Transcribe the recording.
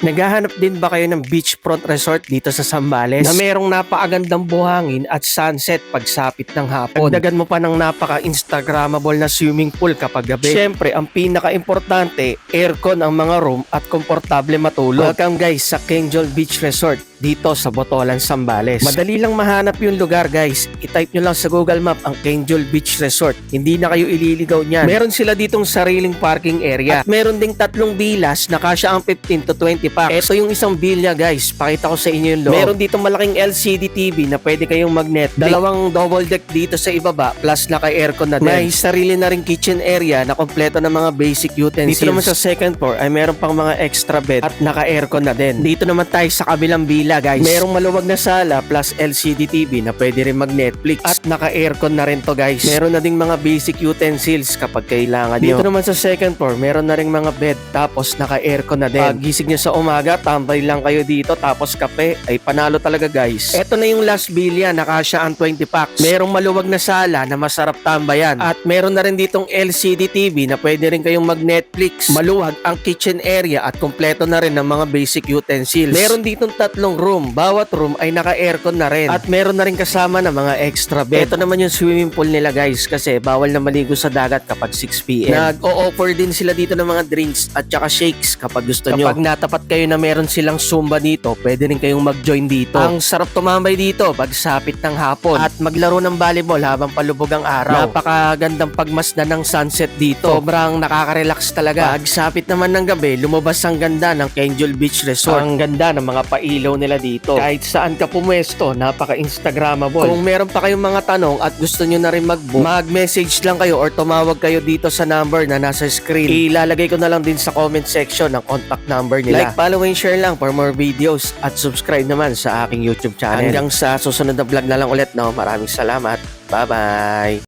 Naghahanap din ba kayo ng beachfront resort dito sa Zambales na merong napakagandang buhangin at sunset pagsapit ng hapon? Dagdagan mo pa ng napaka-instagrammable na swimming pool kapag gabi. Siyempre, ang pinaka-importante, aircon ang mga room at komportable matulog. Welcome guys sa Kenjol Beach Resort dito sa Botolan, Zambales. Madali lang mahanap yung lugar guys. I-type nyo lang sa Google Map ang Kenjol Beach Resort. Hindi na kayo ililigaw niyan. Meron sila ditong sariling parking area. At meron ding 3 bilas na kasya ang 15 to 20 packs. Ito yung isang bilya guys. Pakita ko sa inyo yung loob. Meron ditong malaking LCD TV na pwede kayong mag-Netflix. Dalawang double deck dito sa ibaba plus naka-aircon na din. May sarili na ring kitchen area na kompleto ng mga basic utensils. Dito naman sa second floor ay meron pang mga extra bed at naka-aircon na din. Dito naman tayo sa kabilang bila guys. Merong maluwag na sala plus LCD TV na pwede rin mag-Netflix at naka-aircon na rin to guys. Meron na ding mga basic utensils kapag kailangan nyo. Dito naman sa second floor, meron na ring mga bed tapos naka-aircon na din. Pag gising nyo sa umaga, tambay lang kayo dito tapos kape ay panalo talaga guys. Ito na yung last bilya, nakasya ang 20 packs. Merong maluwag na sala na masarap tambayan at meron na rin ditong LCD TV na pwede rin kayong mag-Netflix. Maluwag ang kitchen area at kompleto na rin ng mga basic utensils. Meron ditong 3 room. Bawat room ay naka-aircon na rin. At meron na rin kasama na mga extra bed. Ito naman yung swimming pool nila guys kasi bawal na maligo sa dagat kapag 6 PM. Nag-o-offer din sila dito ng mga drinks at saka shakes kapag gusto nyo. Kapag natapat kayo na meron silang Zumba dito, pwede rin kayong mag-join dito. Ang sarap tumambay dito pagsapit ng hapon at maglaro ng volleyball habang palubog ang araw. Napakagandang pagmasdan ng sunset dito. Sobrang nakaka-relax talaga. Pagsapit naman ng gabi, lumabas ang ganda ng Kenjol Beach Resort. Ang ganda ng mga pailaw nila dito. Kahit saan ka pumwesto, napaka-instagrammable. Kung meron pa kayong mga tanong at gusto nyo na rin mag-book, mag-message lang kayo or tumawag kayo dito sa number na nasa screen. Ilalagay ko na lang din sa comment section ang contact number nila. Like, follow, and share lang for more videos at subscribe naman sa aking YouTube channel. Hanggang sa susunod na vlog na lang ulit. No? Maraming salamat. Bye-bye!